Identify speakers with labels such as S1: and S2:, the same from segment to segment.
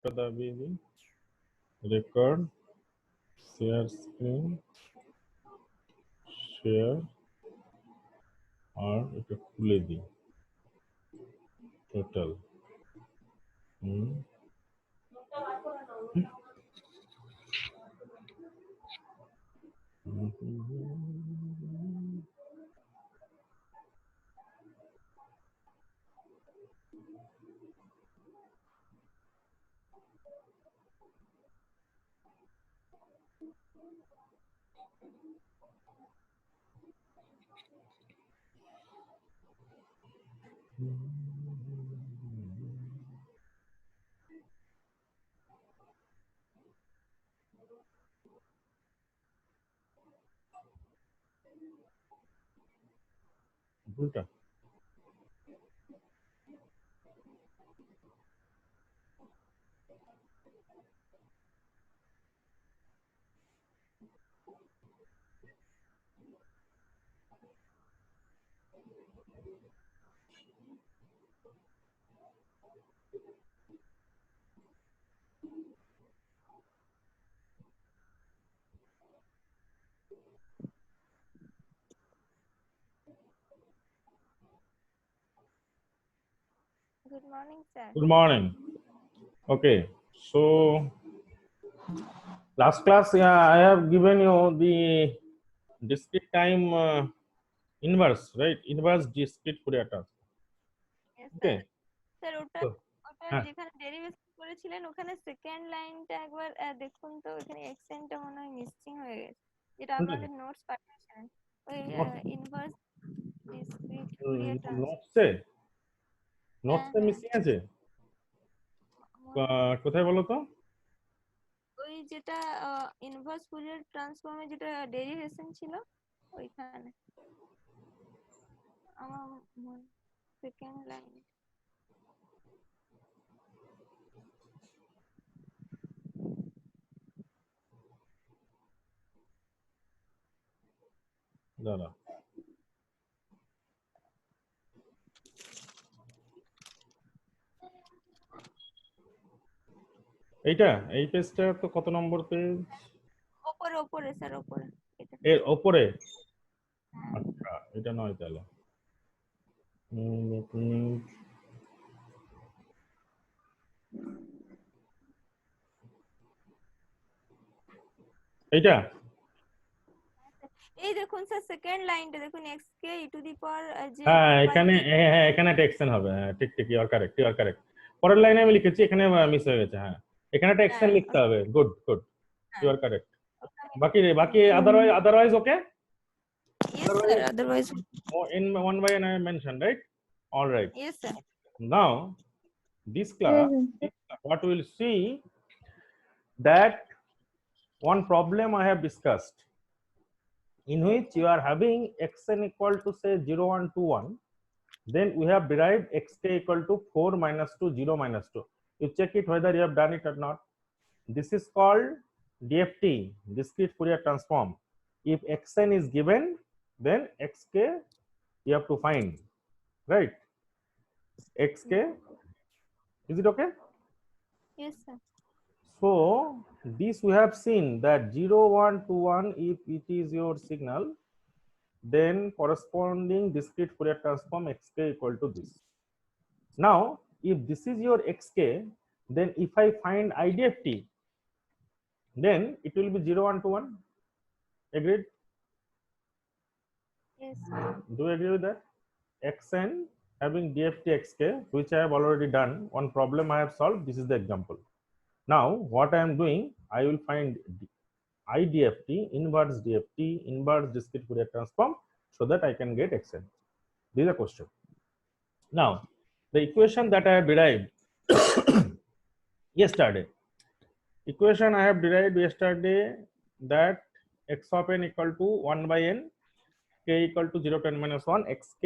S1: দাবিয়ে দিই record share screen share আর এটা খুলে দিই টোটাল ভুলটা
S2: Good morning, sir.
S1: Good morning. Okay, so last class I have given you the discrete time inverse, right? Inverse discrete Fourier transform.
S2: Yes,
S1: Okay.
S2: sir. ওটা
S1: হ্যাঁ
S2: যেখানে derivation করেছিলেন ওখানে second লাইনটা একবার দেখুন তো, ওখানে এক্সেন্টটা মনে হয় মিসিং হয়ে গেছে, যেটা আপনাদের নোটস পাঠিয়েছেন ওই ইনভার্স ডিসক্রিট ফুরিয়ার ট্রান্সফর্ম।
S1: নোটসে মিসিং আছে কোথায় বলো তো?
S2: ওই যেটা ইনভার্স ফুরিয়ার ট্রান্সফর্মে যেটা ডেরিভেশন ছিল ওইখানে আমার সেকেন্ড লাইন।
S1: দাঁড়া এইটা এই পেজটা তো কত নম্বর পেজ?
S2: ওপরে স্যার, ওপরে
S1: এর উপরে। আচ্ছা এটা নয় তাহলে এইটা।
S2: এই দেখুন স্যার সেকেন্ড লাইনটা দেখুন, xk e to the power j।
S1: হ্যাঁ এখানে এখানে একটা এক্সটেন্ড হবে। হ্যাঁ ঠিক ঠিক, you are correct, you are correct. পরের লাইনে আমি লিখেছি, এখানে মিস হয়ে গেছে। হ্যাঁ এখানে একটা এক্সটেন্ড লিখতে হবে। Good good, you are correct. বাকি otherwise okay?
S2: Yes sir, otherwise
S1: In one by n I mentioned, right? All right.
S2: yes sir.
S1: Now this class what we will see that one problem I have discussed, in which you are having xn equal to say 0 1 2 1, then we have derived xk equal to 4 minus 2 0 minus 2. You check it whether you have done it or not. This is called DFT, discrete Fourier transform. If xn is given, then xk you have to find, right? Xk, is it okay?
S2: Yes sir.
S1: So this we have seen that 0 1 2 1, if it is your signal, then corresponding discrete Fourier transform xk equal to this. Now if this is your xk, then if I find IDFT, then it will be 0 1 2 1. Agreed?
S2: Yes sir.
S1: Do you agree with that? Xn having DFT xk, which I have already done. One problem I have solved. This is the example. Now what I am doing, I will find IDFT, inverse DFT, inverse discrete Fourier transform, so that I can get xn. This is a question. Now the equation that I have derived yesterday, that x of n equal to 1 by n, k equal to 0 to n minus 1, xk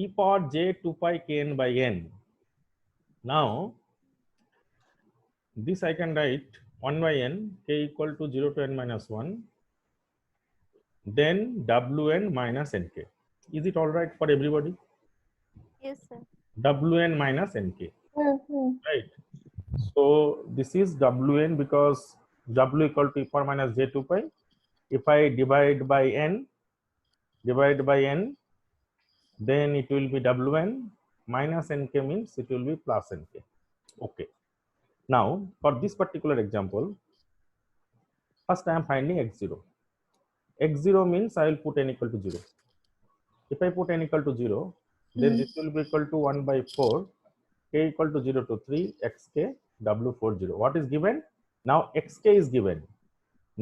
S1: e power j 2 pi kn by n. Now this I can write 1 by n, k equal to 0 to n minus 1, then wn minus nk. Is it all right for everybody?
S2: Yes sir.
S1: Wn minus nk. Right. So this is Wn because W equal to e power minus j 2 pi. If I divide by n, then it will be Wn minus nk means it will be plus nk. Okay. Now for this particular example, first I am finding x0. X0 means I will put n equal to 0. If I put n equal to 0, then this will be equal to 1 by 4 k equal to 0 to 3 xk w40. What is given? Now xk is given.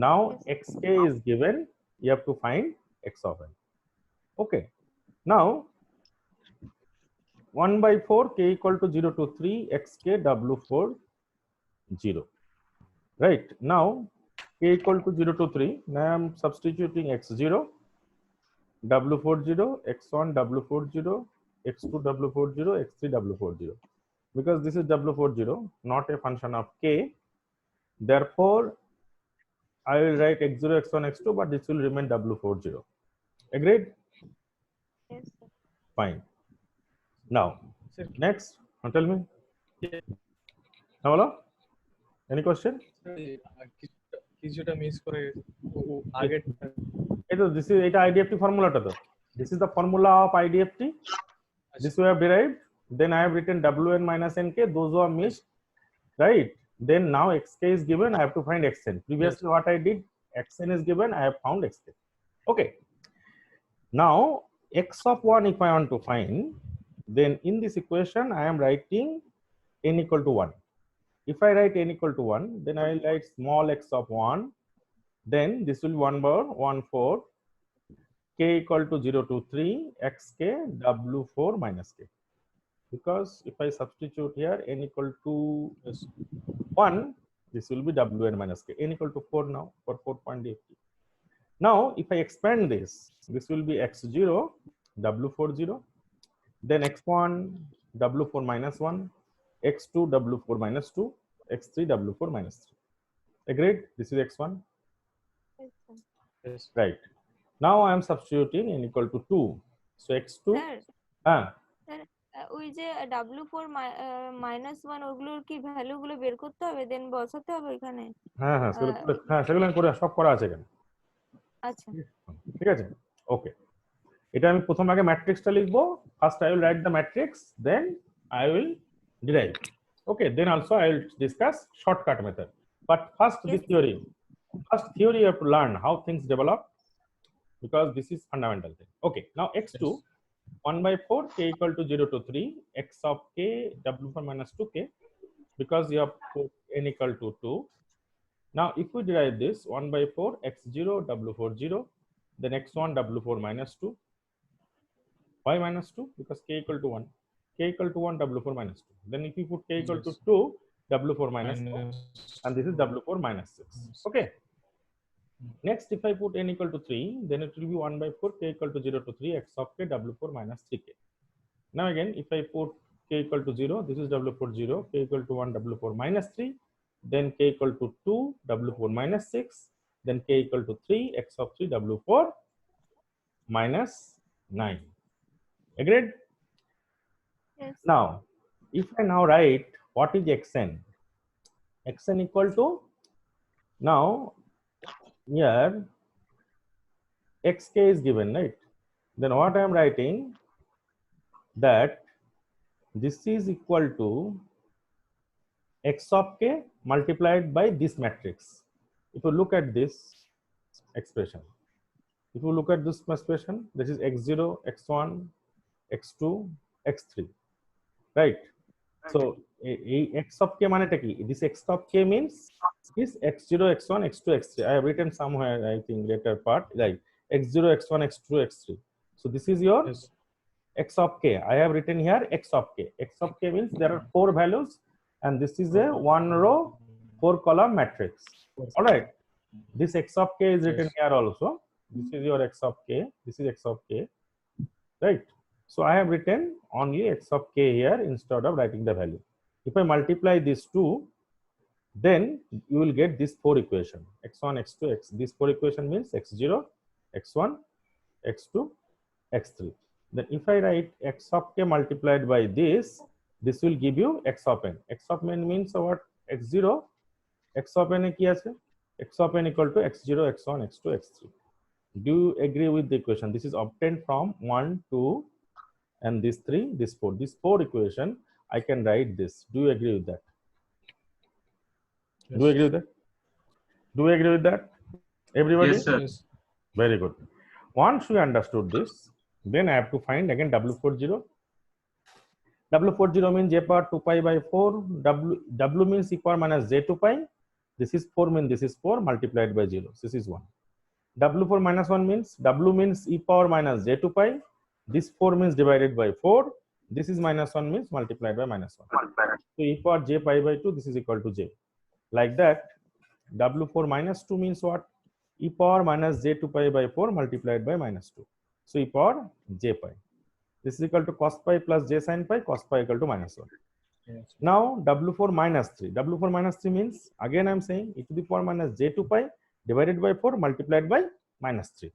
S1: Now xk is given. You have to find x of n. Okay. Now 1 by 4 k equal to 0 to 3 xk w40. Right. Now k equal to 0 to 3. Now I am substituting x0 w40, x1 w40, x2 w40, x3 w40. Because this is w40, not a function of k. Therefore, I will write x0, x1, x2, but this will remain w40. Agreed?
S2: Yes.
S1: Fine. Now, next, tell me.
S3: Yeah.
S1: Hello? Any question?
S3: কিছুটা miss করে আগে
S1: This is এটা IDFT formula. This is the formula of IDFT. This we have derived. Then I have written Wn minus nk. Those who are missed, right? Then now xk is given. I have to find xn. Previously, what I did, xn is given. I have found xk. Okay. Now x of 1, if I want to find, then in this equation I am writing n equal to 1. If I write n equal to 1, then I will write small x of 1. Then this will be 1 by 1 4 k equal to 0 to 3 xk w4 minus k. Because if I substitute here n equal to 1, this will be wn minus k. N equal to 4 now for 4.8. Now if I expand this, this will be x0 w40, then x1 w4 minus 1, x2 w4 minus 2, x3 w4 minus 3. Agreed? This is x1.
S3: Yes.
S1: Right. Now I am substituting n equal to 2. So x2.
S2: Sir, ওই যে w4 -1 ওগুলোর কি value গুলো বের করতে হবে দেন বসাতে হবে এখানে?
S1: হ্যাঁ হ্যাঁ সেগুলো আমি করে সব করা আছে এখানে।
S2: আচ্ছা
S1: ঠিক আছে, ওকে। এটা আমি প্রথম আগে ম্যাট্রিক্সটা লিখবো। First I will write the matrix, then I will derive. Okay, then also I will discuss shortcut method. But first the theory. First theory you have to learn how things develop, because this is fundamental thing. Okay, now x2 1 by 4 k equal to 0 to 3 x of k w4 minus 2k, because you have put n equal to 2. Now if we derive this 1 by 4 x0 w40, then x1 w4 minus 2. Why minus 2? Because k equal to 1. K equal to 1 w4 minus 2. Then if you put k equal to 2 w4 minus 2, and this is w4 minus 6. Okay. Next, if I put n equal to 3, then it will be 1 by 4 k equal to 0 to 3 x of k w4 minus 3k. Now again, if I put k equal to 0, this is w4 0, k equal to 1 w4 minus 3, then k equal to 2 w4 minus 6, then k equal to 3 x of 3 w4 minus 9. Agreed?
S2: yes.
S1: Now, if I now write what is xn, xn equal to, now here xk is given, right? Then what I am writing, that this is equal to x of k multiplied by this matrix. If you look at this expression, this is x0, x1, x2, x3, right? So x of k maneta ki, this x of k means is x0, x1, x2, x3. I have written somewhere, I think later part, like x0, x1, x2, x3. So this is your x of k. I have written here x of k. X of k means there are 4 values, and this is a 1 row 4 column matrix. All right, this x of k is written here also. This is your x of k, this is x of k, right? So I have written only x of k here instead of writing the value. If I multiply these two, then you will get this 4 equation, x1, x2, x. This 4 equation means x0, x1, x2, x3. Then if I write x of k multiplied by this will give you x of n. X of n means what? x0 x of n কি আছে x of n equal to x0 x1 x2 x3. Do you agree with the equation? This is obtained from 1 2 and this 3 this 4, this 4 equation I can write this. Do you agree with that?
S3: Yes.
S1: Do you agree with that? Do you agree with that, everybody?
S4: Yes, sir.
S3: Yes.
S1: Very good. Once we understood this, then I have to find again W40. W40 means j power 2 pi by 4. W means e power minus j 2 pi. This is 4 means this is 4 multiplied by 0. This is 1. W4 minus 1 means W means e power minus j 2 pi. This 4 means divided by 4. This is minus 1 means multiplied by minus 1. So e power j pi by 2, this is equal to j. Like that, W4 minus 2 means what? E power minus j 2 pi by 4 multiplied by minus 2. So e power j pi. This is equal to cos pi plus j sin pi, cos pi equal to minus 1.
S3: Yes.
S1: Now W4 minus 3. W4 minus 3 means, again I am saying e to the power minus j 2 pi divided by 4 multiplied by minus 3.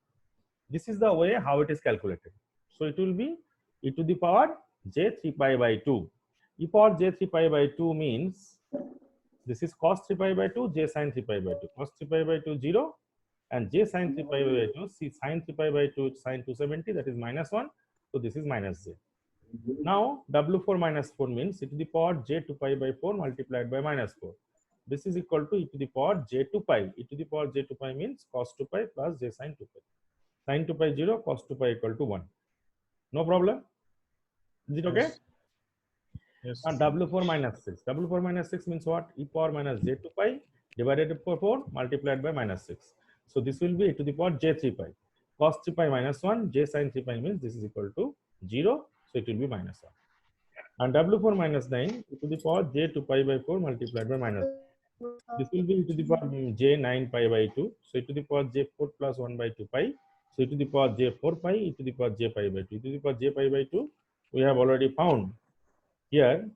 S1: This is the way how it is calculated. So it will be e to the power j 3 pi by 2. E power j 3 pi by 2 means this is cos 3 pi by 2, j sin 3 pi by 2. Cos 3 pi by 2 0 and j sin 3 pi by 2, see sin 3 pi by 2 sin 270, that is minus 1. So this is minus j. Now W4 minus 4 means e to the power j 2 pi by 4 multiplied by minus 4. This is equal to e to the power j 2 pi. E to the power j 2 pi means cos 2 pi plus j sin 2 pi. Sin 2 pi 0, cos 2 pi equal to 1. No problem? Is it okay?
S3: Yes.
S1: Now W4 minus 6. W4 minus 6 means what? E power minus j 2 pi divided by 4 multiplied by minus 6. So this will be e to the power j 3 pi. Cos 3 pi minus 1, j sin 3 pi means this is equal to 0. So it will be minus 1. And W4 minus 9 e to the power j 2 pi by 4 multiplied by minus 1. This will be e to the power j 9 pi by 2. So e to the power j 4 plus 1 by 2 pi. So e to the power j 4 pi, e to the power j pi by 2. E to the power j pi by 2 we have already found. Here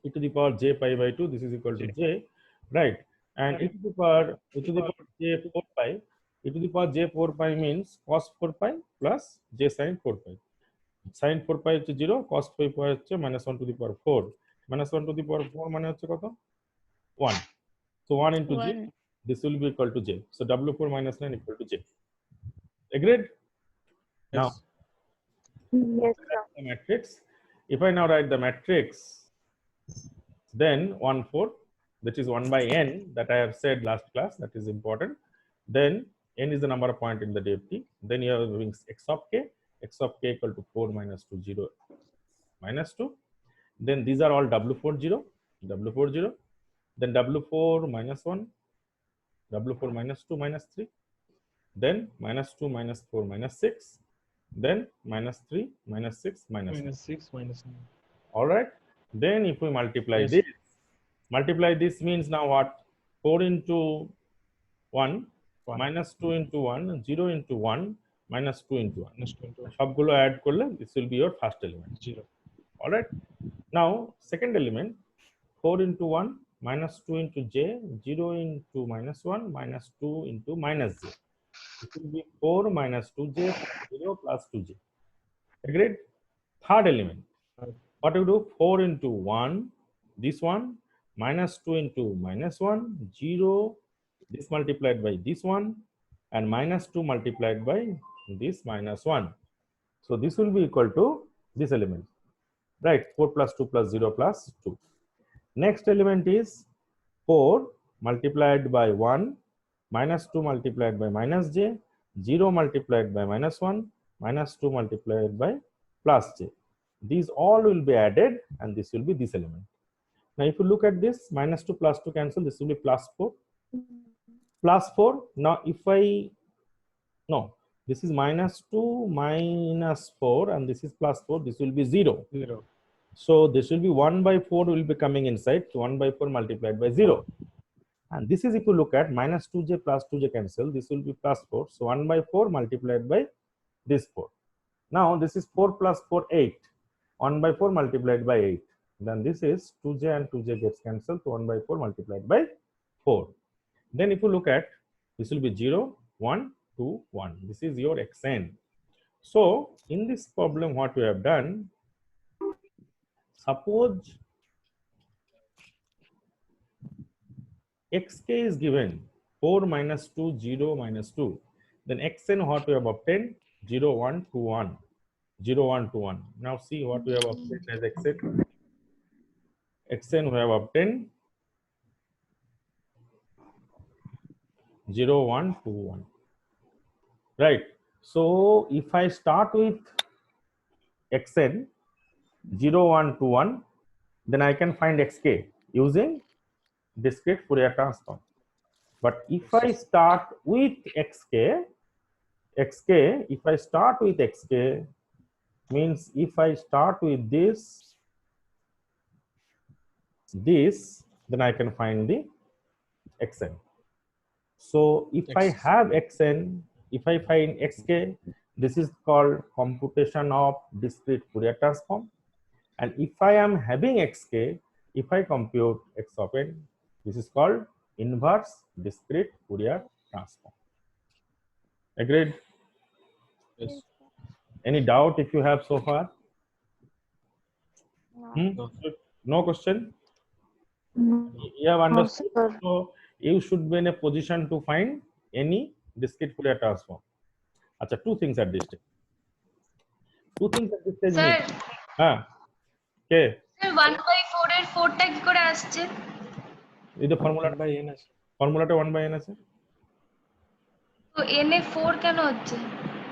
S1: e to the power j pi by 2, this is equal to j, right? And e to the power j 4 pi, e to the power j 4 pi means cos 4 pi plus j sin 4 pi. Sin 4 pi হচ্ছে 0, cos 4 pi হচ্ছে minus 1 to the power 4. Minus 1 to the power 4 মানে হচ্ছে কত? 1. So 1 into j,
S2: 1.
S1: this will be equal to j. So W4 minus 9 equal to j. Agreed? Now,
S4: Yes, sir.
S1: the matrix. If I now write the matrix, then 1 4, that is 1 by n, that I have said last class, that is important. Then n is the number of point in the DFT. Then you are having x of k equal to 4 minus 2 0 minus 2. Then these are all W40, W40. Then W4 minus 1, W4 minus 2 minus 3. Then minus 2 minus 4 minus 6. Then minus 3 minus 6 minus 1.
S3: Minus 6 minus 9.
S1: All right. Then if we multiply
S3: Yes.
S1: this means now what? 4 into 1
S3: 1.
S1: minus 2 into 1, 0 into 1 minus 2 into 1.
S3: Minus 2 into 1.
S1: সবগুলো add করলে this will be your first element.
S3: 0.
S1: All right. Now second element, 4 into 1 minus 2 into j, 0 into minus 1 minus 2 into minus j. It will be 4 minus 2j 0 plus 2j. Agreed? Third element. What do you do? 4 into 1, this one, minus 2 into minus 1, 0, this multiplied by this one, and minus 2 multiplied by this minus 1. So this will be equal to this element, right? 4 plus 2 plus 0 plus 2. Next element is 4 multiplied by 1, minus 2 multiplied by minus j, 0 multiplied by minus 1, minus 2 multiplied by plus j. These all will be added and this will be this element. Now if you look at this, minus 2 plus 2 cancel, this will be plus 4. Plus 4, now if I, no, this is minus 2 minus 4 and this is plus 4, this will be 0.
S3: 0.
S1: So this will be 1 by 4 will be coming inside, so 1 by 4 multiplied by 0. And this is if you look at minus 2j plus 2j cancel, this will be plus 4. So 1 by 4 multiplied by this 4. Now this is 4 plus 4, 8. 1 by 4 multiplied by 8. Then this is 2j and 2j gets cancelled, so 1 by 4 multiplied by 4. Then if you look at, this will be 0, 1, 2, 1. This is your xn. So in this problem, what we have done, suppose xk is given 4 minus 2 0 minus 2, then xn what we have obtained 0 1 2 1 0 1 2 1. Now see what we have obtained as xn we have obtained 0 1 2 1, right? So if I start with xn 0 1 2 1, then I can find xk using discrete Fourier transform. But if I start with xk, if I start with xk, means if I start with this, then I can find the xn. So if I have xn, if I find xk, this is called computation of discrete Fourier transform. And if I am having xk, if I compute x of n, this is called inverse discrete Fourier transform. Agreed?
S3: Yes.
S1: Any doubt if you have so far?
S2: No.
S3: No.
S1: No question? You have
S4: No,
S1: understood?
S4: sir.
S1: So you should be in a position to find any discrete Fourier transform. Acha, two things at this stage. Two things at this stage means,
S5: sir
S1: okay,
S5: sir 1/4 এর 4টা কি করে আসছে?
S1: এই যে
S3: 1 by n আছে।
S1: ফর্মুলাটা 1 by n আছে।
S5: তো n এ 4 কেন হচ্ছে?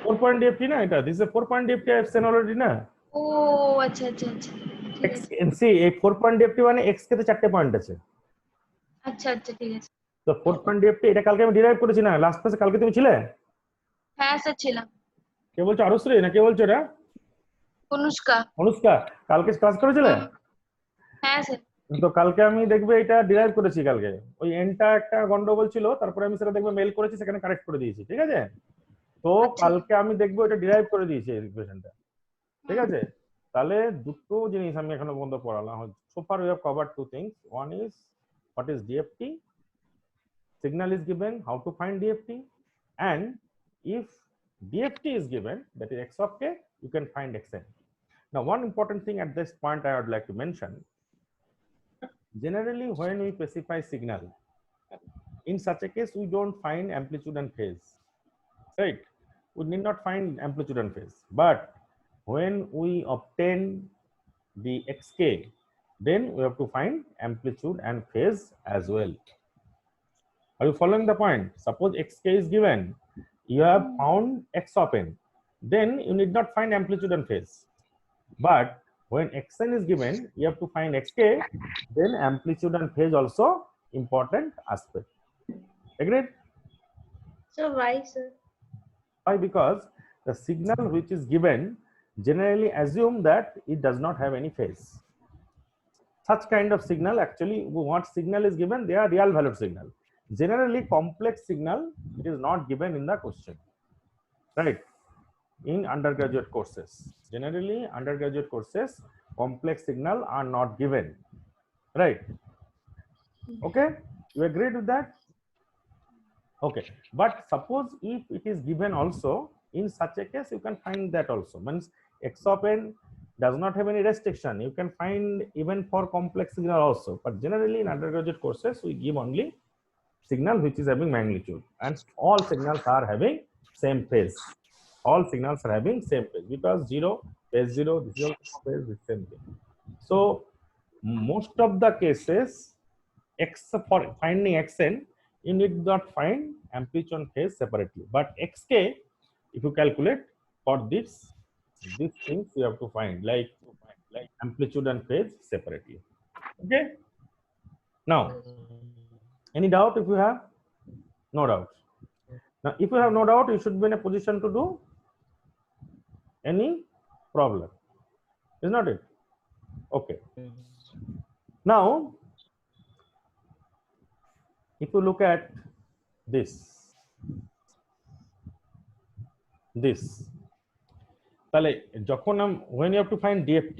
S1: 4 point DFT না এটা, this is a 4 point DFT I have seen already না।
S5: ও আচ্ছা আচ্ছা আচ্ছা ঠিক আছে
S1: see এই 4 point DFT মানে x কে তে 4টে পয়েন্ট আছে।
S5: আচ্ছা আচ্ছা ঠিক আছে
S1: তো 4 point DFT এটা কালকে আমি ডিরাইভ করেছি না, লাস্ট ক্লাসে কালকে তুমি ছিলে?
S5: হ্যাঁ স্যার ছিলাম
S1: কে বলছো, আরুশ্রী না কে বলছো এটা?
S5: অনুষ্কা
S1: অনুষ্কা, কালকে ক্লাস করেছিলে?
S5: হ্যাঁ স্যার
S1: তো কালকে আমি দেখবে এটা ডিরাইভ করেছি কালকে, ওই এনটা একটা গন্ডগোল ছিল, তারপরে আমি সেটা দেখবে মেল করেছি, সেখানে কারেক্ট করে দিয়েছি, ঠিক আছে? তো কালকে আমি দেখবো এটা ডিরাইভ করে দিয়েছি ইকুয়েশনটা, ঠিক আছে? তাহলে দুটো জিনিস আমি এখনো পর্যন্ত পড়ালাম। So far we have covered two things. One is what is DFT, signal is given, how to find DFT, and if DFT is given, that is x of k, you can find xn. Now one important thing at this point I would like to mention, generally when we specify signal, in such a case we don't find amplitude and phase, right? We need not find amplitude and phase, but when we obtain the xk, then we have to find amplitude and phase as well. Are you following the point? Suppose xk is given, you have found x of n, then you need not find amplitude and phase. But when xn is given, you have to find xk, then amplitude and phase also important aspect. Agreed?
S5: So why sir?
S1: Why? Because the signal which is given generally assume that it does not have any phase. Such kind of signal, actually what signal is given, they are real valued signal. Generally complex signal, it is not given in the question, right? In undergraduate courses, generally undergraduate courses, complex signal are not given, right? Okay, you agreed with that? Okay, but suppose if it is given also, in such a case you can find that also, means x of n does not have any restriction, you can find even for complex signal also. But generally in undergraduate courses we give only signal which is having magnitude, and all signals are having same phase. All signals are having same phase, because 0 phase 0, this is also phase, this same thing. So most of the cases, for finding xn, you need not find amplitude and phase separately, but xk, if you calculate for these things, you have to find like amplitude and phase separately. Okay, now any doubt if you have? No doubt. Now if you have no doubt, you should be in a position to do any problem, is not it? Okay, now if you look at this তাহলে যখন when you have to find DFT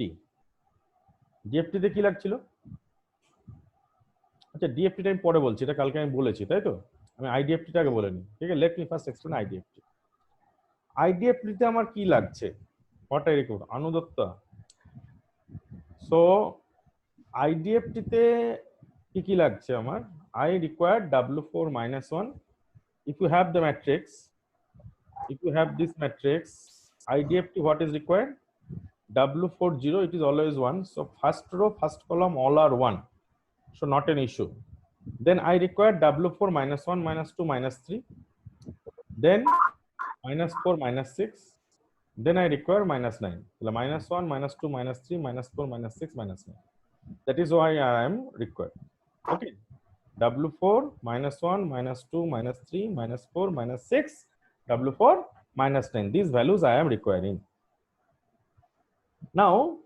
S1: তে কি লাগছিল? আচ্ছা DFT টা আমি পরে বলছি, এটা কালকে আমি বলেছি তাই তো, আমি IDFT টাকে বলে নিই, ঠিক আছে? Let me first explain IDFT তে আমার কি লাগছে, হোয়াট আই রিকোয়ার, অনুদত্ত। সো IDFT তে কি লাগছে আমার, I require W4 minus 1. If you have the matrix, if you have this matrix, IDFT, what is required? W4 0, it is always 1. So first row, first column, all are 1. So not an issue. Then I require W4 minus 1, minus 2, minus 3. Then minus 4, minus 6. Then I require minus 9. So minus 1, minus 2, minus 3, minus 4, minus 6, minus 9. That is why I am required. Okay. W4 minus 1, minus 2, minus 3, minus 4, minus 6, W4 minus 9. These values I am requiring. Now,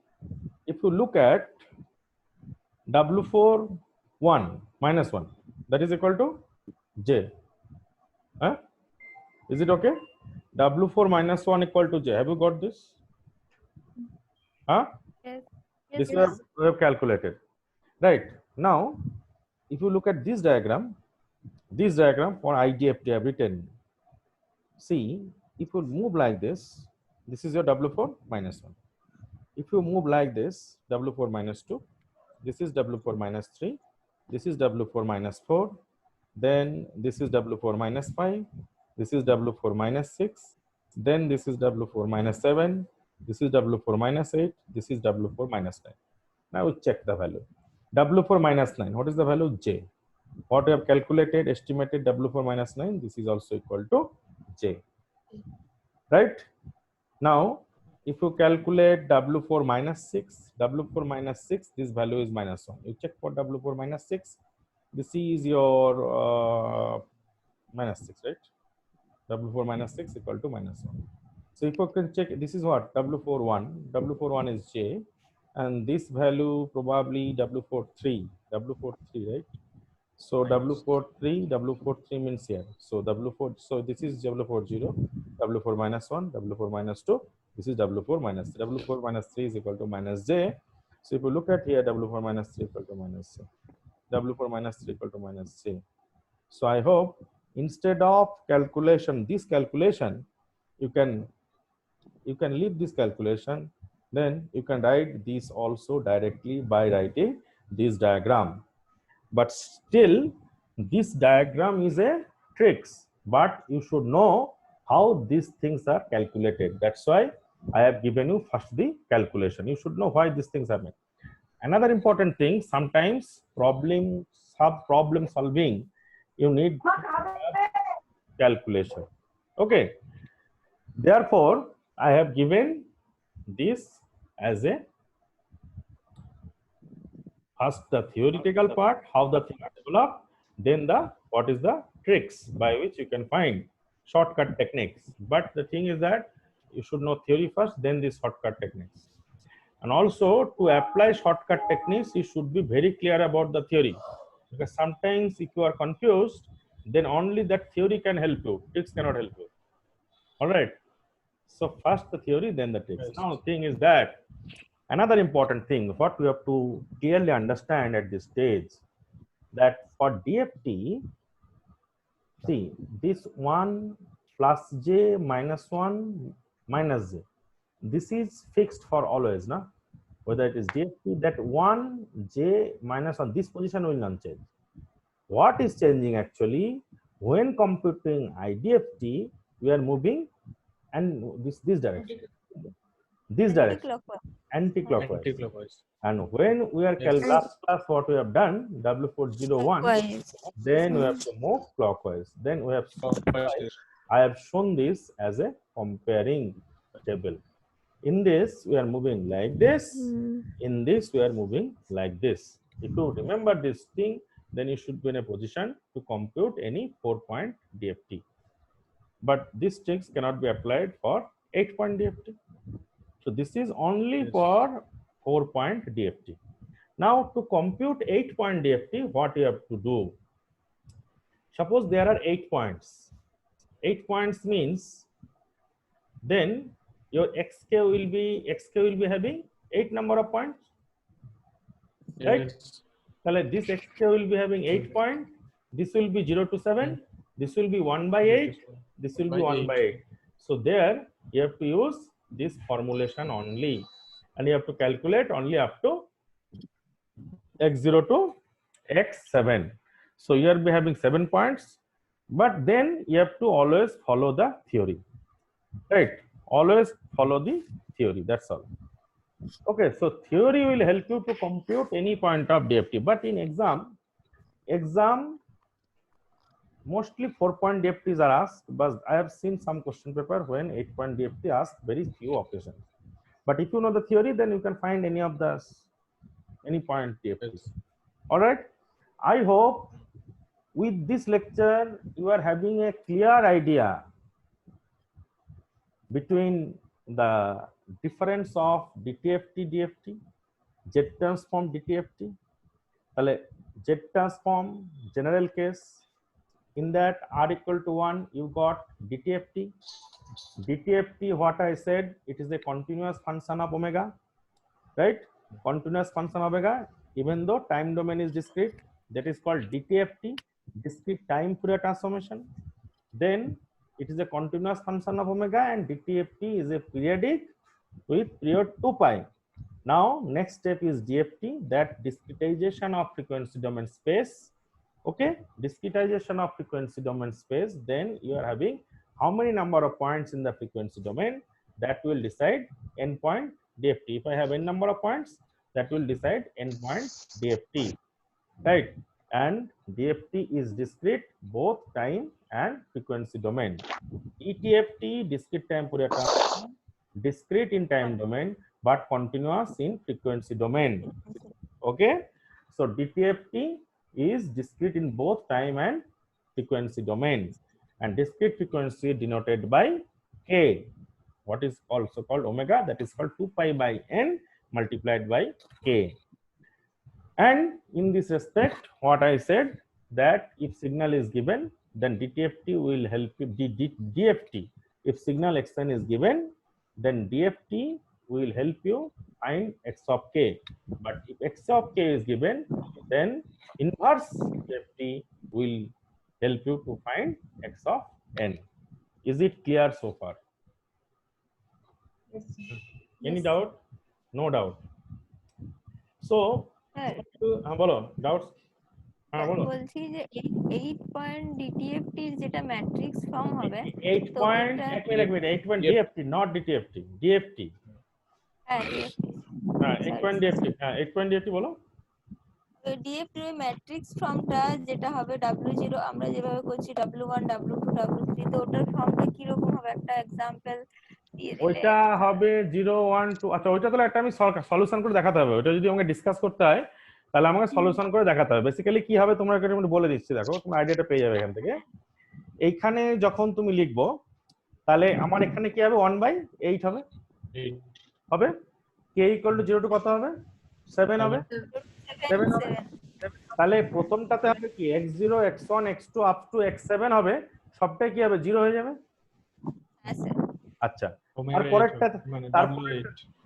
S1: if you look at W4 1 minus 1, that is equal to J. Is it okay? W4 minus 1 equal to J. Have you got this?
S2: Yes.
S1: This
S2: Yes.
S1: we have calculated. Right. Now, if you look at this diagram for IDFT I have written. See, if you move like this is your W4 minus 1. If you move like this, W4 minus 2, this is W4 minus 3, this is W4 minus 4, then this is W4 minus 5, this is W4 minus 6, then this is W4 minus 7, this is W4 minus 8, this is W4 minus 9. Now we check the value. W4 minus 9, what is the value? J. What we have calculated, estimated W4 minus 9, this is also equal to J. Right? Now, if you calculate W4 minus 6, this value is minus 1. You check for W4 minus 6, this is your minus 6, right? W4 minus 6 equal to minus 1. So if you can check, this is what? W4 1. W4 1 is J. And this value probably W4 3, right? So W4 3 means here. So W4, so this is W4 0, W4 minus 1, W4 minus 2. This is W4 minus 3. W4 minus 3 is equal to minus J. So if you look at here, W4 minus 3 equal to minus J. W4 minus 3 equal to minus J. So I hope instead of this calculation, you can leave this calculation. Then you can write this also directly by writing this diagram. But still, this diagram is a tricks, but you should know how these things are calculated. That's why I have given you first the calculation. You should know why these things are made. Another important thing, sometimes problem solving, you need calculation. Okay. Therefore, I have given this as a first the theoretical part, how the thing develop, then the what is the tricks by which you can find shortcut techniques. But the thing is that you should know theory first, then these shortcut techniques. And also to apply shortcut techniques, you should be very clear about the theory, because sometimes if you are confused, then only that theory can help you, tricks cannot help you. All right. So first the theory, then the tricks. Now the thing is that another important thing, what we have to clearly understand at this stage, that for DFT, see this 1 plus J minus 1 minus J, this is fixed for always, na? Whether it is DFT, that 1 J minus 1, this position will not change. What is changing actually, when computing IDFT, we are moving and this direction. This direction. Anti-clockwise. And when we are last class, what we have done, W401, then we have to move clockwise. Then we have I have shown this as a comparing table. In this, we are moving like this. In this, we are moving like this. If you remember this thing, then you should be in a position to compute any 4-point DFT. But these tricks cannot be applied for 8-point DFT. So this is only for 4-point DFT. Now to compute 8-point DFT, what you have to do? Suppose there are 8 points. 8 points means then your xk will be having 8 number of points, right? So like this xk will be having 8 points. This will be 0 to 7. This will be 1 by 8. This will be 1 by 8. So there you have to use this formulation only, and you have to calculate only up to x0 to x7. So you are having 7 points, but then you have to always follow the theory, right? Always follow the theory. That's all. Okay, so theory will help you to compute any point of DFT, but in exam mostly 4-point DFTs are asked, but I have seen some question paper when 8-point DFT asked very few occasions. But if you know the theory, then you can find any of the any point DFTs. All right. I hope with this lecture you are having a clear idea between the difference of DTFT, DFT, Z transform DTFT. Z transform general case, in that R equal to 1 you got DTFT. DTFT, what I said, it is a continuous function of omega, right? Continuous function of omega, even though time domain is discrete, that is called DTFT, discrete time Fourier transformation. Then it is a continuous function of omega, and DTFT is a periodic with period 2 pi. Now next step is DFT, that discretization of frequency domain space. Okay, discretization of frequency domain space. Then you are having how many number of points in the frequency domain, that will decide n point DFT. If I have n number of points, that will decide n point DFT, right? And DFT is discrete both time and frequency domain. ETFT, discrete time Fourier transform, discrete in time domain but continuous in frequency domain. Okay, so DTFT is discrete in both time and frequency domain, and discrete frequency denoted by k, what is also called omega, that is called 2 pi by n multiplied by k. And in this respect, what I said, that if signal is given, then DTFT will help you. DFT, if signal xn is given, then DFT will help you find x of k. But if x of k is given, then inverse DFT will help you to find x of n. Is it clear so far?
S5: Yes.
S1: Any doubt? No doubt. So, বলো doubts.
S2: বলছি যে 8 point ডিটিএফটি যেটা matrix form হবে
S1: 8
S2: তো
S1: point,
S2: এটা
S1: 8 point DFT, not DTFT. DFT.
S2: হ্যাঁ DFT
S1: হ্যাঁ 8 point DFT. হ্যাঁ 8 point DFT বলো।
S2: তো ডিএফটি এর ম্যাট্রিক্স ফর্মটা যেটা হবে W0, আমরা যেভাবে করছি W1 W2 W3, তো ওটার ফর্মটা কি রকম হবে, একটা এক্সাম্পল দিয়ে দিলে।
S1: ওইটা হবে 0 1 2। আচ্ছা ওইটা তাহলে একটা আমি সলিউশন করে দেখাতে হবে। ওটা যদি আমাকে ডিসকাস করতে হয় তাহলে আমাকে সলিউশন করে দেখাতে হবে। বেসিক্যালি কি হবে তোমরা একটু বলে দিচ্ছি, দেখো তোমরা আইডিয়াটা পেয়ে যাবে এখান থেকে। এইখানে যখন তুমি লিখবো তাহলে আমার এখানে কি হবে 1/8 হবে, হবে k ইকুয়াল টু 0 টু কত হবে 7 হবে, 7 হবে। তাহলে প্রথমটাতে হবে কি x0 x1 x2 up to x7 হবে, সবটাই কি হবে 0 হয়ে যাবে।
S2: হ্যাঁ স্যার।
S1: আচ্ছা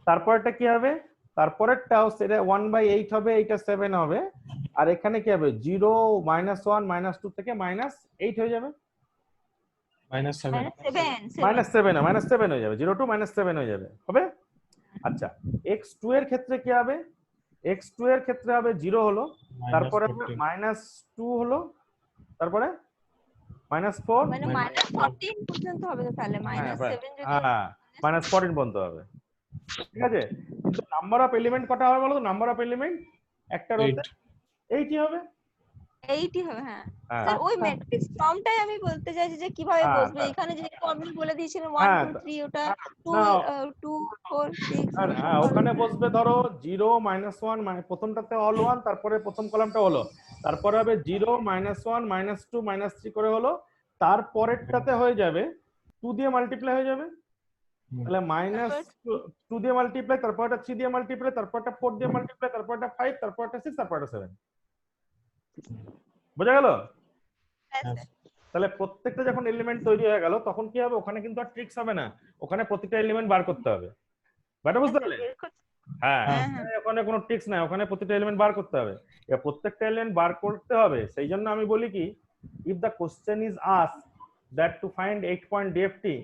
S1: তারপরেরটা কি হবে, তারপরেরটাও সেটা 1/8 হবে, এইটা 7 হবে, আর এখানে কি হবে 0 -1 -2 থেকে -8 হয়ে যাবে,
S3: -7
S1: -7 হয়ে যাবে, 0 টু -7 হয়ে যাবে, হবে। আচ্ছা x2 এর ক্ষেত্রে কি হবে, x2 এর ক্ষেত্রে হবে 0 হলো, তারপরে -2 হলো, তারপরে -4
S2: মানে -14 পর্যন্ত হবে, তো তাহলে -7 যদি
S1: -14 পর্যন্ত হবে, ঠিক আছে। কিন্তু নাম্বার অফ এলিমেন্ট কটা হবে বলো তো, নাম্বার অফ এলিমেন্ট একটা রোতে 8ই হবে,
S2: 8ই হবে। হ্যাঁ স্যার, ওই ম্যাট্রিক্স ফর্মটাই আমি বলতে চাইছি যে কিভাবে বসবে। এখানে যে আপনি বলে দিয়েছিলেন 1 2 3, ওটা 2 4 6।
S1: হ্যাঁ ওখানে বসবে ধরো 0 -1, প্রথমটাতে অল 1, তারপরে প্রথম কলামটা হলো, তারপরে হবে 0 -1 -2 -3 করে হলো, তারপরেরটাতে হয়ে যাবে 2 দিয়ে মাল্টিপ্লাই হয়ে যাবে, তাহলে -2 দিয়ে মাল্টিপ্লাই, তারপরটা 3 দিয়ে মাল্টিপ্লাই, তারপরটা 4 দিয়ে মাল্টিপ্লাই, তারপরটা 5, তারপরটা 6, তারপরটা 7। বোঝা গেল? তাহলে প্রত্যেকটা যখন এলিমেন্ট তৈরি হয়ে গেল তখন কি হবে, ওখানে কিন্তু আর ট্রিক্স হবে না, ওখানে প্রত্যেকটা এলিমেন্ট বার করতে হবে। ব্যাটা বুঝতে পারলে? হ্যাঁ ওখানে কোনো ট্রিক্স নাই, ওখানে প্রত্যেকটা এলিমেন্ট বার করতে হবে। এবার প্রত্যেকটা এলিমেন্ট বার করতে হবে, সেই জন্য আমি বলি কি, if the question is asked that to find 8 point DFT,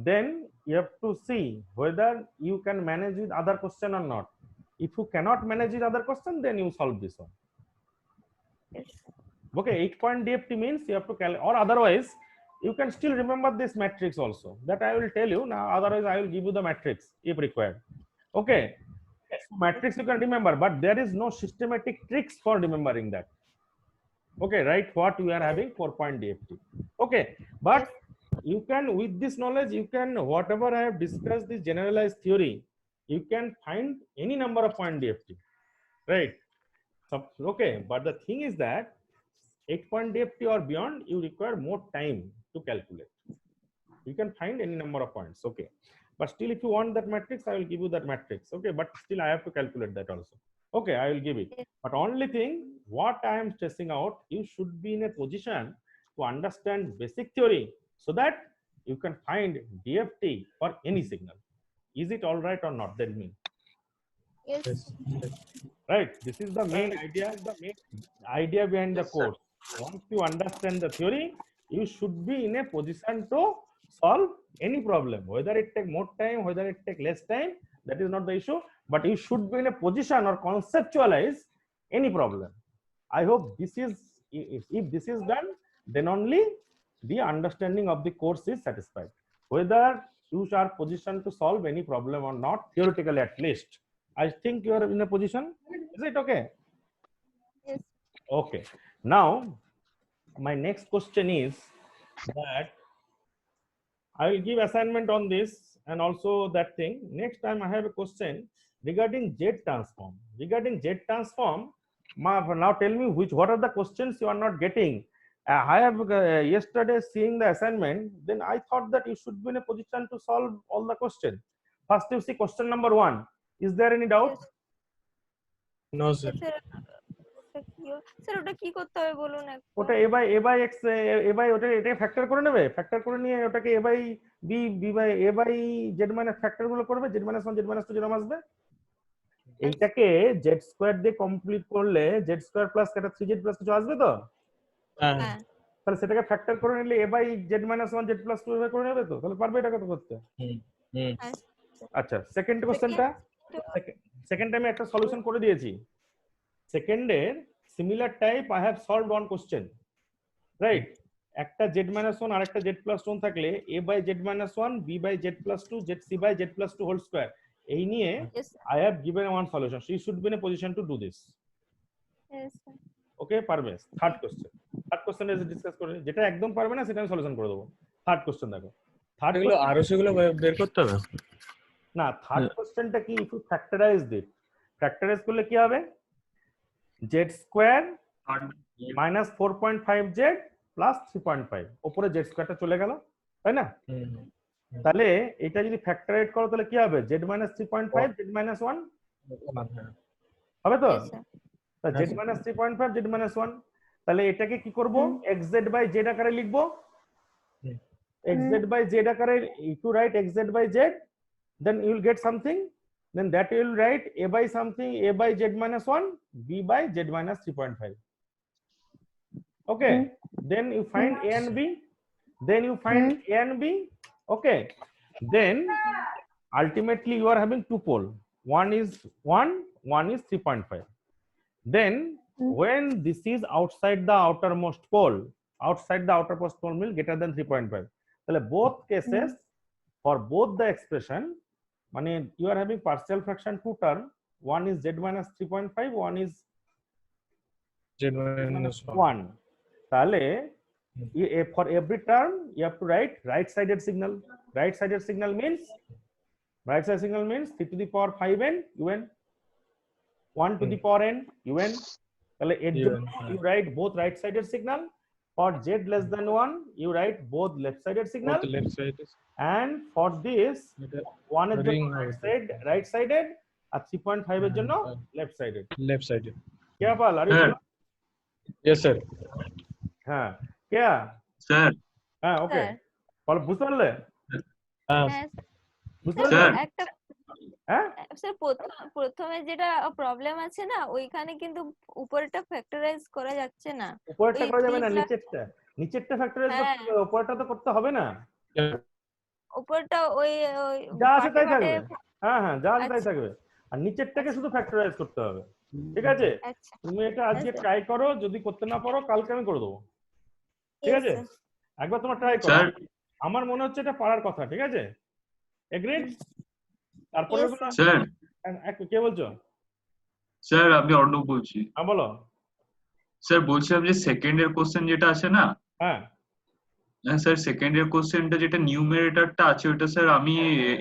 S1: then you have to see whether you can manage with other question or not. If you cannot manage with other question, then you solve this one. Okay, 8-point DFT means you have to or otherwise you can still remember this matrix also, that I will tell you now. Otherwise I will give you the matrix if required. Okay, so matrix you can remember, but there is no systematic tricks for remembering that. Okay, right, what we are having 4-point DFT. Okay, but you can, with this knowledge, you can, whatever I have discussed, this generalized theory, you can find any number of point DFT, right? So, okay, but the thing is that 8-point DFT or beyond, you require more time to calculate. You can find any number of points, okay, but still if you want that matrix, I will give you that matrix. Okay, but still I have to calculate that also. Okay, I will give it. But only thing what I am stressing out, you should be in a position to understand basic theory so that you can find DFT for any signal. Is it all right or not? Tell me.
S2: Yes.
S1: Right, this is the main idea behind the course. Once you understand the theory, you should be in a position to solve any problem, whether it take more time, whether it take less time, that is not the issue, but you should be in a position or conceptualize any problem. I hope this is, if this is done, then only the understanding of the course is satisfied, whether you are positioned to solve any problem or not, theoretically at least. I think you are in a position. Is it okay?
S2: Yes.
S1: Okay. Now, my next question is that I will give assignment on this and also that thing. Next time I have a question regarding Z transform. Regarding Z transform, now tell me what are the questions you are not getting. I have yesterday seeing the assignment, then I thought that you should be in a position to solve all the questions. First you see question number 1. Is there any doubt?
S2: Yes.
S3: No, sir.
S2: Sir ওটা কি করতে হবে বলুন একটু।
S1: ওটা a by x ওটা এটাকে factor করে নেবে, ফ্যাক্টর করে নিয়ে ওটাকে a by b by a by z minus factor গুলো করবে, z মাইনাস 1 z মাইনাস 2 যেরকম আসবে, এইটাকে z স্কয়ার দিয়ে কমপ্লিট করলে z স্কয়ার প্লাস একটা 3z প্লাস কিছু আসবে তো,
S3: হ্যাঁ
S2: হ্যাঁ
S1: তাহলে সেটাকে ফ্যাক্টর করে নিলে a by z minus 1 z plus 2 এভাবে করে নেবে তো, তাহলে পারবে এটা কত করতে?
S3: হুম হুম
S1: আচ্ছা, সেকেন্ড কোশ্চেনটা, সেকেন্ড টাইমে একটা সলিউশন করে দিয়েছি। সেকেন্ডের similar type I have solved one question, right? একটা z-1 আর একটা z+1 থাকলে a by z-1 b by z+2 z c by z+2 whole square, এই নিয়ে
S2: Yes, sir.
S1: I have given one solution. So you should be in a position to do this.
S2: Yes, sir.
S1: Okay, পারবে? Third question, third question এসে discuss করে, যেটা একদম পারবে না সেটা আমি সলিউশন করে দেবো। থার্ড কোশ্চেন দেখো, থার্ড
S3: এগুলো আরো সেগুলো বের করতে হবে
S1: না, থার্ড কোশ্চেনটা কি, ইফ ইউ ফ্যাক্টরাইজ দিট, ফ্যাক্টরাইজ করলে কি হবে, z square minus 4.5z plus 3.5, উপরে z স্কয়ারটা চলে গেল, তাই না? তাহলে এটা যদি ফ্যাক্টরাইজ করো তাহলে কি হবে, z মাইনাস 3.5 z মাইনাস 1 হবে তো,
S2: Yes, sir.
S1: তা z মাইনাস 3.5 z মাইনাস 1, তাহলে এটাকে কি করব, xz বাই z আকারে লিখবো, xz by z আকারে, if you write xz by z, then you will get something, then that you will write a by something, a by z minus 1, b by z minus 3.5. Okay, then you find a and b, then you find a and b. Okay, then ultimately you are having two pole, one is 1, one is 3.5. Then when this is outside the outermost pole, outside the outermost pole will greater than 3.5, তাহলে both cases for both the expression, মানে you are having partial fraction two term, one is z minus 3.5, one is
S3: z minus
S1: 1, তাহলে for every term you have to write right sided signal. Right sided signal means 3 to the power 5n un, 1 to the power n un, তাহলে এর জন্য you write both right sided signal. For z less than 1 you write both left sided signal,
S3: both left side
S1: and for this one এর জন্য right sided আর 3.5 এর জন্য left sided. क्या पाल अरे
S3: yes sir
S1: হ্যাঁ क्या
S6: স্যার
S1: হ্যাঁ ওকে
S2: Sir.
S1: বল, বুঝতে পারলে?
S2: হ্যাঁ,
S1: বুঝতে
S2: স্যার,
S1: পারলে?
S2: একটা
S1: হ্যাঁ
S2: স্যার প্রথমে যেটা প্রবলেম আছে না, ওইখানে কিন্তু উপরেরটা ফ্যাক্টরাইজ করা যাচ্ছে না।
S1: উপরেরটা
S2: ওই
S1: করা যাবে না,
S2: 3
S1: নিচেরটা ফ্যাক্টরাইজ করতে
S2: হ্যাঁ।
S1: হবে, উপরেরটা তো করতে হবে না,
S2: উপরটা ওই
S1: যা আছে তাই
S2: পাটে
S1: থাকবে। হ্যাঁ হ্যাঁ, যা আছে তাই
S2: আচ্ছা।
S1: থাকবে, আর নিচেরটাকে শুধু ফ্যাক্টরাইজ করতে হবে, ঠিক আছে,
S2: আচ্ছা
S1: তুমি এটা আজকে ট্রাই করো, যদি করতে না পারো কালকে আমি করে দেবো, ঠিক
S2: Yes,
S1: আছে?
S2: sir.
S1: একবার তোমরা ট্রাই করো,
S4: স্যার
S1: আমার মনে হচ্ছে এটা পারার কথা, ঠিক আছে? এগ্রিড? তারপরে
S2: Yes, sir.
S4: স্যার
S1: কে বলছো?
S4: স্যার আমি অর্ণব বলছি।
S1: হ্যাঁ বলো।
S4: স্যার বলছিলাম যে সেকেন্ড এর কোশ্চেন যেটা আছে না,
S1: হ্যাঁ
S4: হ্যাঁ স্যার সেকেন্ড এর কোশ্চেনটা যেটা নিউমারেটরটা আছে ওটা স্যার আমি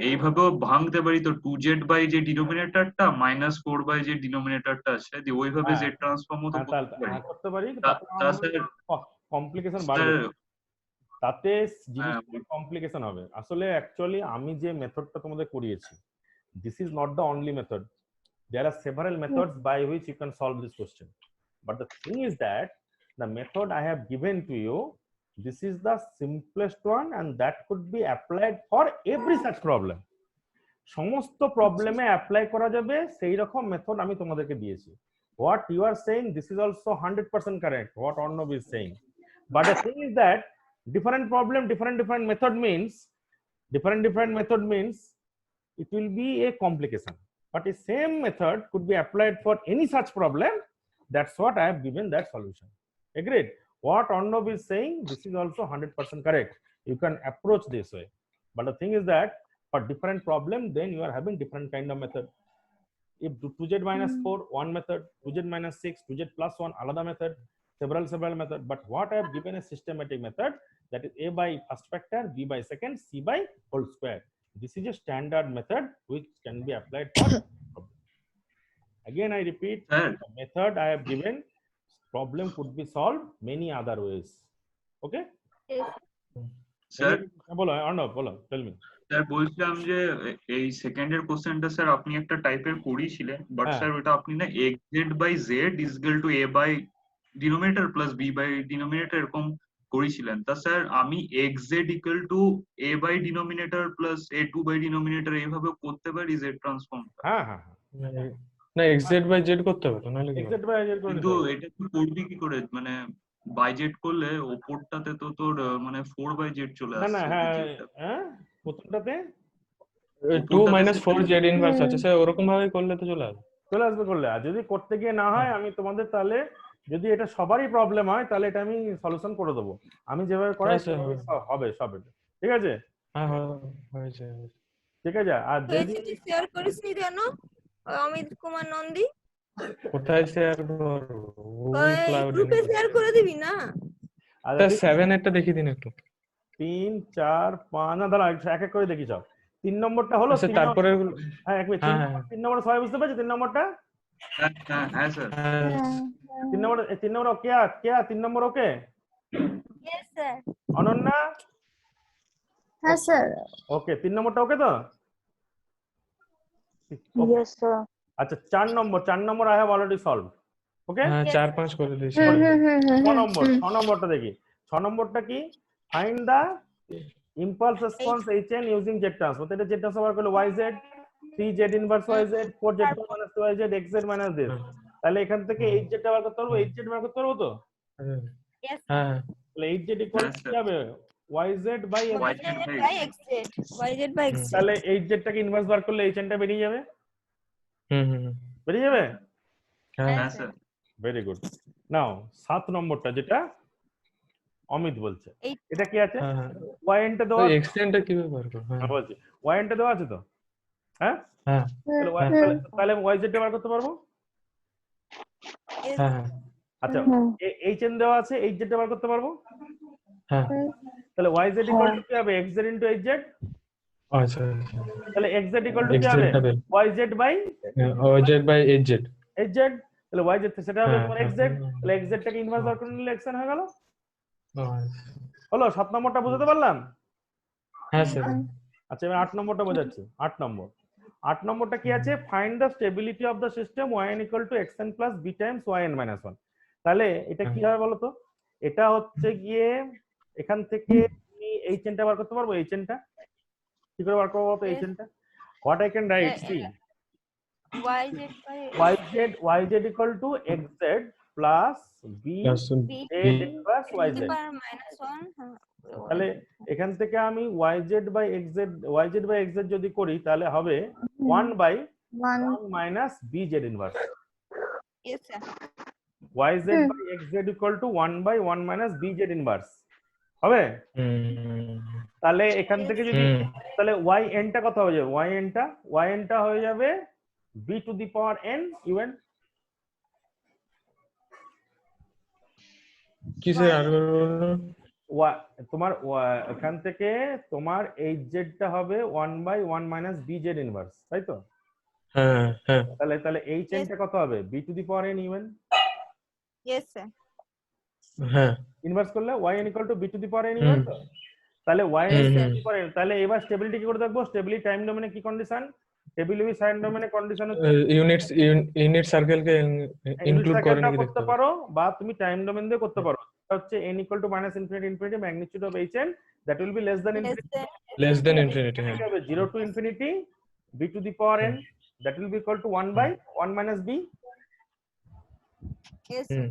S4: এইভাবেও ভাঙতে পারি তো 2z বাই যে ডিনোমিনেটরটা -4 বাই যে ডিনোমিনেটরটা আছে দিয়ে ওইভাবে
S1: হ্যাঁ
S4: জেড ট্রান্সফর্মও তো
S1: হ্যাঁ,
S4: করতে পারি।
S1: করতে পারি,
S4: তা-
S1: তাতে
S4: তা
S1: আমার
S4: স্যার
S1: কমপ্লিকেশন বাড়বে,
S4: স্যার
S1: তাতে
S4: হ্যাঁ
S1: জিনিসটা কমপ্লিকেশন হবে। আসলে অ্যাকচুয়ালি আমি যে মেথডটা তোমাদের করিয়েছি, this is not the only method. There are several methods by which you can solve this question. But the thing is that the method I have given to you, this is the simplest one and that could be applied for every such problem. সমস্ত প্রবলেমে apply করা যাবে সেই রকম method আমি তোমাদেরকে দিয়েছি। What you are saying, this is also 100% correct, what Arnav is saying. But the thing is that different problem, different method means it will be a complication, but the same method could be applied for any such problem. That's what I have given that solution. Agreed? What Arnav is saying, this is also 100% correct. You can approach this way, but the thing is that for different problem, then you are having different kind of method. If 2z minus 4 one method, 2z minus 6, 2z plus 1 another method, several method. But what I have given a systematic method, that is a by first factor, b by second, c by whole square. This is a standard method which can be applied for problem. Again I repeat,
S4: sir
S1: the method I have given, problem could be solved many other ways. Okay?
S2: Yes.
S4: Sir
S1: বলো Arnav, বলো, tell me.
S4: Sir বলছিলাম যে এই second এর কোশ্চেনটা sir আপনি একটা টাইপের করিয়েছিলেন, বাট
S1: হ্যাঁ।
S4: স্যার ওটা আপনি না xz by Z is equal to a by denominator plus b by denominator এরকম করেছিলেন। তা স্যার আমি xz equal to a by denominator plus a2 by denominator এইভাবে করতে পারি জেড ট্রান্সফর্মটা,
S1: হ্যাঁ হ্যাঁ
S3: না এক্সজেড বাই জেড করতে হবে তো, নাহলে কি হবে?
S1: এক্সাক্ট বাই করে
S4: কিন্তু
S1: নিতে হবে।
S4: এটা তুই করবি কি করে? মানে বাই জেড করলে ওপরটাতে তো তোর মানে 4 বাই জেড চলে
S1: না না,
S4: আসছে
S1: হ্যাঁ
S4: জেডটা
S1: হ্যাঁ, প্রথমটাতে
S3: 2
S4: ওপরটাতে
S3: - 4 জেড ইনভার্স আছে স্যার, ওরকম ভাবে করলে তো চলে আসবে।
S1: চলে আসবে করলে। আর যদি করতে গিয়ে না হয়, আমি তোমাদের তাহলে যদি এটা সবারই প্রবলেম হয় তাহলে এটা আমি সলিউশন করে দেবো, আমি যেভাবে করাই
S3: আচ্ছা,
S1: সেভাবে হবে সব। ঠিক আছে,
S3: হ্যাঁ হয়েছে।
S1: ঠিক আছে। আর যদি
S2: হয়েছে, তুই শেয়ার করিসনি কেন অমিত কুমার নন্দী?
S3: কোথায় শেয়ার করবো? গুগল ক্লাউড
S2: গ্রুপে শেয়ার করে দিবি না?
S3: স্যার 7 এরটা দেখিয়ে দিন একটু।
S1: 3 4 5, না দাঁড়া এক এক করে দেখি সব। 3 নম্বরটা হলো,
S3: আচ্ছা
S1: 3
S3: তারপরে
S1: হ্যাঁ এক মিনিট, 3 নম্বর সবাই বুঝতে পারছে? 3 নম্বরটা,
S4: হ্যাঁ হ্যাঁ হ্যাঁ স্যার
S1: 3 নম্বর ওকে, কে 3 নম্বর ওকে?
S2: Yes, sir.
S1: অনন্যা,
S6: হ্যাঁ স্যার।
S1: ওকে 3 নম্বরটা ওকে তো?
S6: Yes sir.
S1: আচ্ছা 4 নম্বর আই হ্যাভ অলরেডি সলভড। ওকে,
S3: হ্যাঁ 4-5 করে দিয়েছি।
S1: 6 নম্বরটা দেখি। 6 নম্বরটা কি? Find the impulse response hn using Z transform. এটা জেড ট্রান্সফর্ম করলে yz, 3z inverse yz, 4z minus 2yz, xz minus z। তাহলে এখান থেকে hz টা বার করতে পারবো, hz বার করতে পারবো তো?
S2: Yes.
S3: হ্যাঁ
S1: তাহলে hz ইকুয়াল কি হবে? yz by
S2: YZ by XZ. YZ by XZ.
S1: তাহলে hz টাকে ইনভার্স বার করলে hn টা বেরিয়ে যাবে,
S3: হুম
S1: বেরিয়ে যাবে।
S3: হ্যাঁ
S4: হ্যাঁ স্যার
S1: ভেরি গুড। নাও 7 নম্বরটা যেটা অমিত বলছে, এটা কি আছে?
S3: হ্যাঁ
S1: yn টা দেওয়া
S3: ওই এক্সটেন্ডটা কিভাবে বার করব?
S1: আমি বলছি, yn টা দেওয়া আছে তো? হ্যাঁ,
S3: হ্যাঁ
S1: তাহলে yz টা বার করতে পারবো।
S2: Yes.
S3: হ্যাঁ
S1: আচ্ছা hn দেওয়া আছে, hz টা বার করতে পারবো।
S3: হ্যাঁ
S1: তাহলে yz ইকুয়াল টু কি হবে? xz into hz।
S3: আচ্ছা
S1: তাহলে xz ইকুয়াল টু কি
S3: xz
S1: হবে?
S3: টা বের
S1: yz বাই
S3: ওজেড বাই এজেড।
S1: hz। তাহলে yz সেটা হবে তোমার
S3: হ্যাঁ,
S1: xz। তাহলে xz টাকে ইনভার্স বার করে নিলে xn হয়ে গেল।
S3: আচ্ছা।
S1: হলো 7 নম্বরটা বুঝতে পারলাম।
S3: হ্যাঁ স্যার
S1: আচ্ছা এবার 8 নম্বরটা বোঝাচ্ছি। 8 নম্বরটা কি আছে? Find the stability of the system yn equal to xn plus b Times yn minus 1। তাহলে এটা কি হবে বলো তো? এটা হচ্ছে গিয়ে এখান থেকে তুমি hn টা বার করতে পারবো। hn টা কি করে বার করবো তো? hn টা what I can write, see
S2: YZ by
S1: yz equal to xz plus b
S2: B
S1: inverse
S2: to
S1: yz।
S2: the power minus 1.
S1: তাহলে এখান থেকে আমি yz বাই xz যদি করি তাহলে হবে 1 by 1 minus bz inverse.
S2: Yes, sir.
S1: yz by xz equal to 1 by 1 minus bz inverse হবে। তাহলে এখান থেকে যদি তাহলে yn টা কত হয়ে যাবে, yn টা হয়ে যাবে b to the power n un।
S3: কিসের আর
S1: তোমার এখান থেকে তোমার hz টা হবে 1 by 1 minus bz ইনভার্স, তাই তো?
S3: হ্যাঁ হ্যাঁ
S1: তাহলে hn টা কত হবে b to the power n un।
S2: Yes, sir.
S3: হ্যাঁ
S1: ইনভার্স করলে yn equal to b to the power n un তো। তাহলে yn
S3: হুম,
S1: কি করে, তাহলে এবার স্টেবিলিটি কি করে দেখবো, স্টেবিলিটি টাইম ডোমেনে কি কন্ডিশন, স্টেবিলিটি টাইম ডোমেনে কন্ডিশন হচ্ছে
S3: ইউনিট সার্কেলকে
S1: ইউনিট
S3: ইনক্লুড করে
S1: সার্কেলটা
S3: নাকি দেখতে
S1: করতে
S3: হবে।
S1: পারো বা তুমি টাইম ডোমেন দিয়ে করতে পারো। এটা হচ্ছে n equal to minus infinity infinity magnitude of hn that will be less than
S2: Less
S1: infinity,
S2: than
S3: less than infinity, হ্যাঁ
S1: এটা হবে 0 to infinity b to the power n that will be equal to 1 by 1 minus b।
S2: yes,
S3: হুম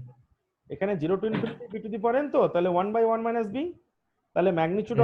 S1: এখানে 0 to infinity b to the power n তো, তাহলে 1 by 1 minus b, তাহলে magnitude